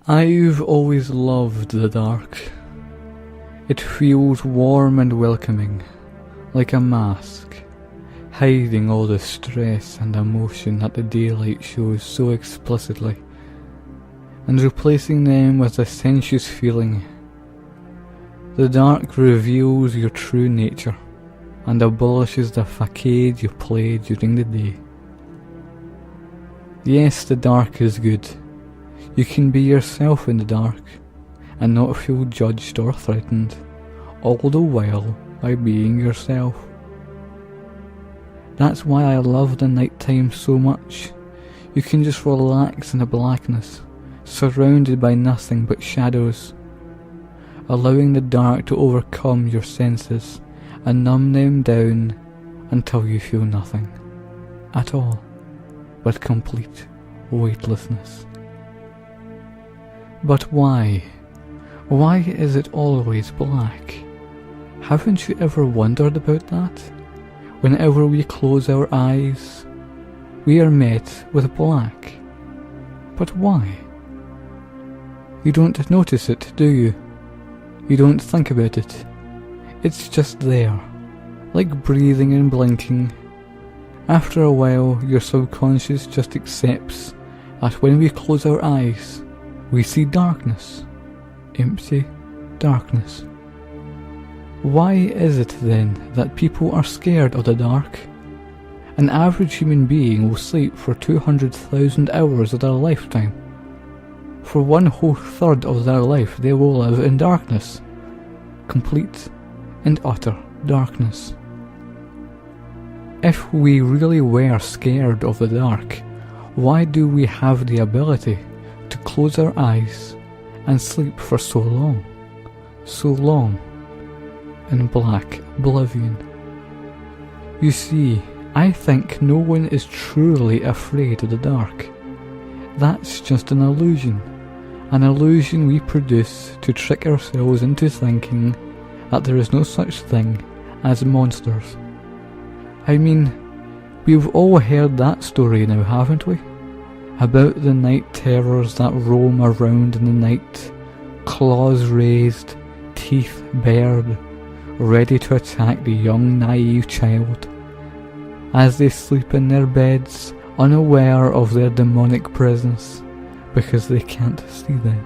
I've always loved the dark. It feels warm and welcoming, like a mask, hiding all the stress and emotion that the daylight shows so explicitly, and replacing them with a sensuous feeling. The dark reveals your true nature, and abolishes the facade you play during the day. Yes, the dark is good. You can be yourself in the dark, and not feel judged or threatened, all the while by being yourself. That's why I love the nighttime so much. You can just relax in the blackness, surrounded by nothing but shadows, allowing the dark to overcome your senses and numb them down until you feel nothing at all but complete weightlessness. But why? Why is it always black? Haven't you ever wondered about that? Whenever we close our eyes, we are met with black. But why? You don't notice it, do you? You don't think about it. It's just there, like breathing and blinking. After a while, your subconscious just accepts that when we close our eyes, we see darkness. Empty darkness. Why is it then that people are scared of the dark? An average human being will sleep for 200,000 hours of their lifetime. For one whole third of their life they will live in darkness. Complete and utter darkness. If we really were scared of the dark, why do we have the ability to close our eyes and sleep for so long in black oblivion? You see, I think no one is truly afraid of the dark. That's just an illusion we produce to trick ourselves into thinking that there is no such thing as monsters. I mean, we've all heard that story now, haven't we? About the night terrors that roam around in the night, claws raised, teeth bared, ready to attack the young naive child, as they sleep in their beds, unaware of their demonic presence, because they can't see them.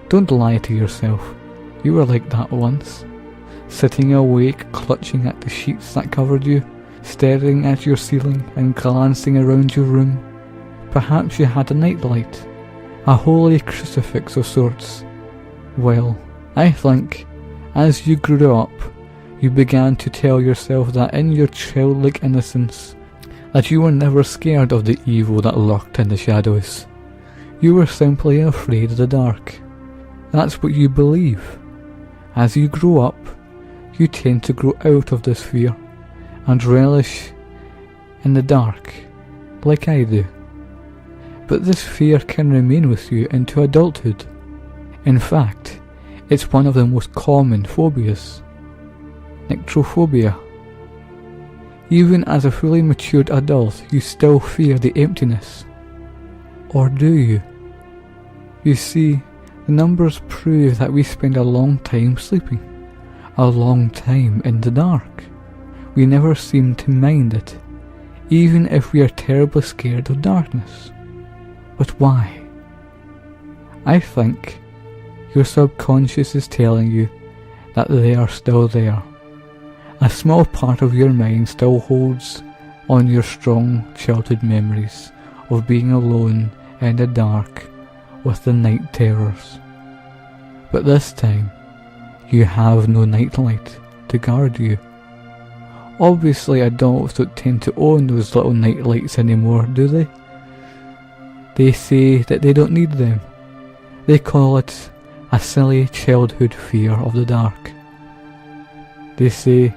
Don't lie to yourself, you were like that once, sitting awake clutching at the sheets that covered you, staring at your ceiling and glancing around your room. Perhaps you had a nightlight, a holy crucifix of sorts. Well, I think, as you grew up, you began to tell yourself that in your childlike innocence, that you were never scared of the evil that lurked in the shadows. You were simply afraid of the dark. That's what you believe. As you grow up, you tend to grow out of this fear, and relish in the dark, like I do. But this fear can remain with you into adulthood. In fact, it's one of the most common phobias. Nyctophilia. Even as a fully matured adult, you still fear the emptiness. Or do you? You see, the numbers prove that we spend a long time sleeping, a long time in the dark. We never seem to mind it, even if we are terribly scared of darkness. But why? I think your subconscious is telling you that they are still there. A small part of your mind still holds on your strong childhood memories of being alone in the dark with the night terrors. But this time, you have no nightlight to guard you. Obviously adults don't tend to own those little nightlights anymore, do they? They say that they don't need them. They call it a silly childhood fear of the dark. They say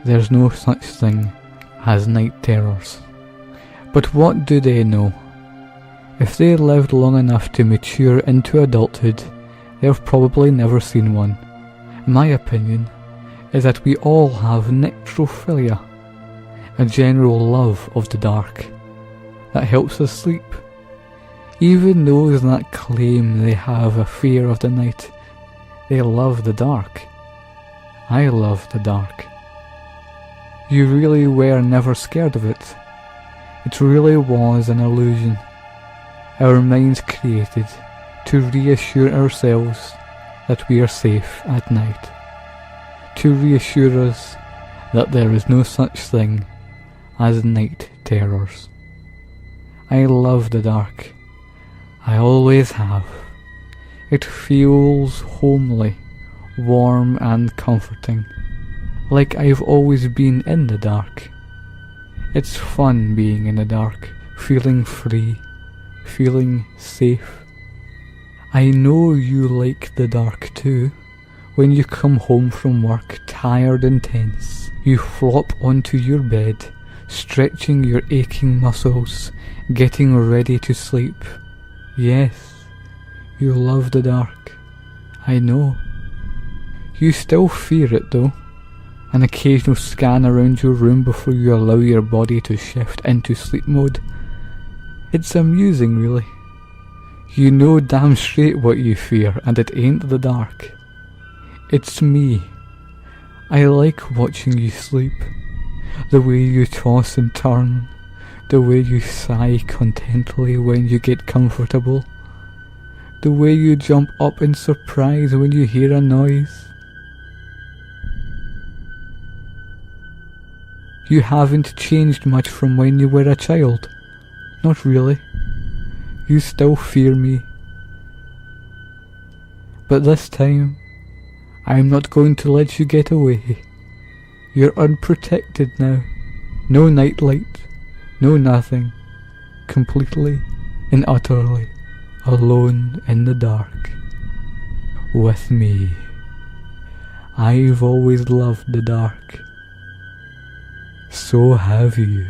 there's no such thing as night terrors. But what do they know? If they lived long enough to mature into adulthood, they've probably never seen one. My opinion is that we all have Nyctophilia, a general love of the dark that helps us sleep. Even those that claim they have a fear of the night, they love the dark. I love the dark. You really were never scared of it. It really was an illusion our minds created to reassure ourselves that we are safe at night, to reassure us that there is no such thing as night terrors. I love the dark. I always have. It feels homely, warm and comforting, like I've always been in the dark. It's fun being in the dark, feeling free, feeling safe. I know you like the dark too. When you come home from work tired and tense, you flop onto your bed, stretching your aching muscles, getting ready to sleep. Yes, you love the dark. I know. You still fear it though. An occasional scan around your room before you allow your body to shift into sleep mode. It's amusing really. You know damn straight what you fear, and it ain't the dark. It's me. I like watching you sleep. The way you toss and turn. The way you sigh contentedly when you get comfortable. The way you jump up in surprise when you hear a noise. You haven't changed much from when you were a child. Not really. You still fear me. But this time, I'm not going to let you get away. You're unprotected now. No nightlight. No nothing. Completely and utterly alone in the dark. With me. I've always loved the dark. So have you.